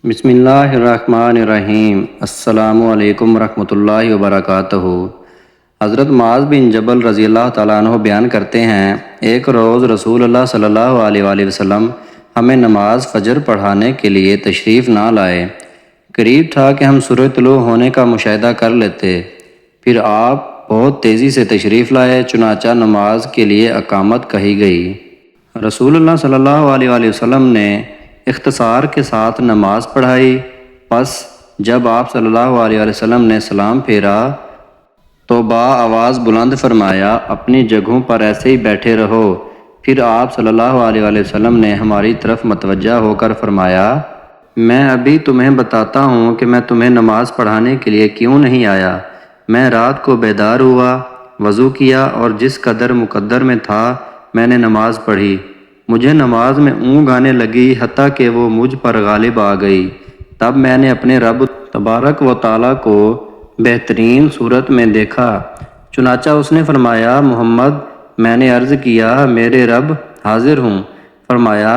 بسم اللہ الرحمن الرحیم۔ السلام علیکم ورحمۃ اللہ وبرکاتہ۔ حضرت معاذ بن جبل رضی اللہ تعالیٰ عنہ بیان کرتے ہیں، ایک روز رسول اللہ صلی اللہ علیہ وآلہ وسلم ہمیں نماز فجر پڑھانے کے لیے تشریف نہ لائے۔ قریب تھا کہ ہم سورج طلوع ہونے کا مشاہدہ کر لیتے، پھر آپ بہت تیزی سے تشریف لائے، چنانچہ نماز کے لیے اقامت کہی گئی۔ رسول اللہ صلی اللہ علیہ وآلہ وسلم نے اختصار کے ساتھ نماز پڑھائی۔ پس جب آپ صلی اللہ علیہ وآلہ وسلم نے سلام پھیرا تو آواز بلند فرمایا، اپنی جگہوں پر ایسے ہی بیٹھے رہو۔ پھر آپ صلی اللہ علیہ وآلہ وسلم نے ہماری طرف متوجہ ہو کر فرمایا، میں ابھی تمہیں بتاتا ہوں کہ میں تمہیں نماز پڑھانے کے لیے کیوں نہیں آیا۔ میں رات کو بیدار ہوا، وضو کیا اور جس قدر مقدر میں تھا میں نے نماز پڑھی۔ مجھے نماز میں اونگ آنے لگی، حتیٰ کہ وہ مجھ پر غالب آ گئی۔ تب میں نے اپنے رب تبارک و تعالیٰ کو بہترین صورت میں دیکھا۔ چنانچہ اس نے فرمایا، محمد۔ میں نے عرض کیا، میرے رب حاضر ہوں۔ فرمایا،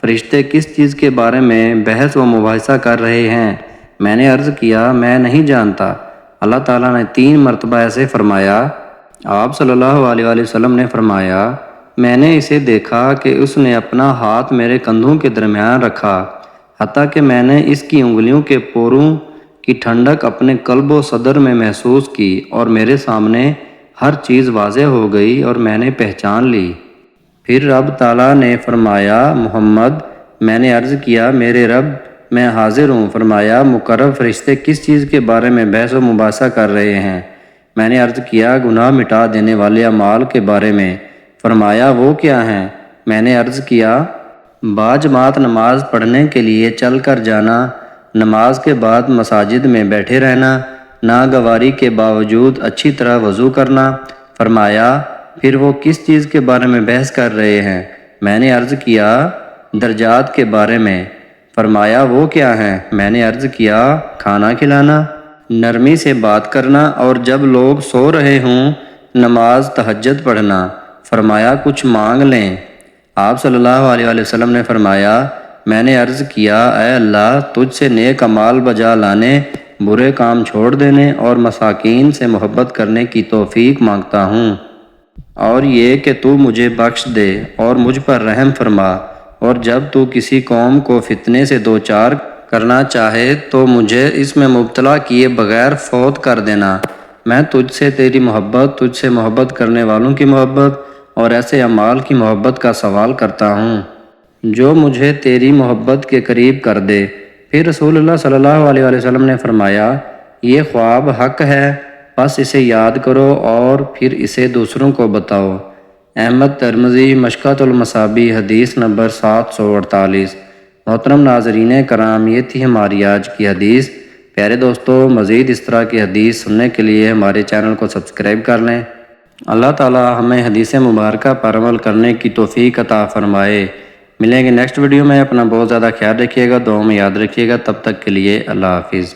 فرشتے کس چیز کے بارے میں بحث و مباحثہ کر رہے ہیں؟ میں نے عرض کیا، میں نہیں جانتا۔ اللہ تعالیٰ نے 3 مرتبہ ایسے فرمایا۔ آپ صلی اللہ علیہ وآلہ وسلم نے فرمایا، میں نے اسے دیکھا کہ اس نے اپنا ہاتھ میرے کندھوں کے درمیان رکھا، حتیٰ کہ میں نے اس کی انگلیوں کے پوروں کی ٹھنڈک اپنے قلب و صدر میں محسوس کی، اور میرے سامنے ہر چیز واضح ہو گئی اور میں نے پہچان لی۔ پھر رب تعالیٰ نے فرمایا، محمد۔ میں نے عرض کیا، میرے رب میں حاضر ہوں۔ فرمایا، مقرب فرشتے کس چیز کے بارے میں بحث و مباحثہ کر رہے ہیں؟ میں نے عرض کیا، گناہ مٹا دینے والے اعمال کے بارے میں۔ فرمایا، وہ کیا ہیں؟ میں نے عرض کیا، باجماعت نماز پڑھنے کے لیے چل کر جانا، نماز کے بعد مساجد میں بیٹھے رہنا، ناگواری کے باوجود اچھی طرح وضو کرنا۔ فرمایا، پھر وہ کس چیز کے بارے میں بحث کر رہے ہیں؟ میں نے عرض کیا، درجات کے بارے میں۔ فرمایا، وہ کیا ہیں؟ میں نے عرض کیا، کھانا کھلانا، نرمی سے بات کرنا، اور جب لوگ سو رہے ہوں نماز تہجد پڑھنا۔ فرمایا، کچھ مانگ لیں۔ آپ صلی اللہ علیہ وآلہ وسلم نے فرمایا، میں نے عرض کیا، اے اللہ، تجھ سے نیک اعمال بجا لانے، برے کام چھوڑ دینے اور مساکین سے محبت کرنے کی توفیق مانگتا ہوں، اور یہ کہ تو مجھے بخش دے اور مجھ پر رحم فرما، اور جب تو کسی قوم کو فتنے سے دوچار کرنا چاہے تو مجھے اس میں مبتلا کیے بغیر فوت کر دینا۔ میں تجھ سے تیری محبت، تجھ سے محبت کرنے والوں کی محبت اور ایسے اعمال کی محبت کا سوال کرتا ہوں جو مجھے تیری محبت کے قریب کر دے۔ پھر رسول اللہ صلی اللہ علیہ وآلہ وسلم نے فرمایا، یہ خواب حق ہے، بس اسے یاد کرو اور پھر اسے دوسروں کو بتاؤ۔ احمد ترمذی، مشکاۃ المصابیح، حدیث نمبر 748۔ محترم ناظرین کرام، یہ تھی ہماری آج کی حدیث۔ پیارے دوستو، مزید اس طرح کی حدیث سننے کے لیے ہمارے چینل کو سبسکرائب کر لیں۔ اللہ تعالیٰ ہمیں حدیث مبارکہ پر عمل کرنے کی توفیق عطا فرمائے۔ ملیں گے نیکسٹ ویڈیو میں۔ اپنا بہت زیادہ خیال رکھیے گا، دعاؤں میں یاد رکھیے گا۔ تب تک کے لیے اللہ حافظ۔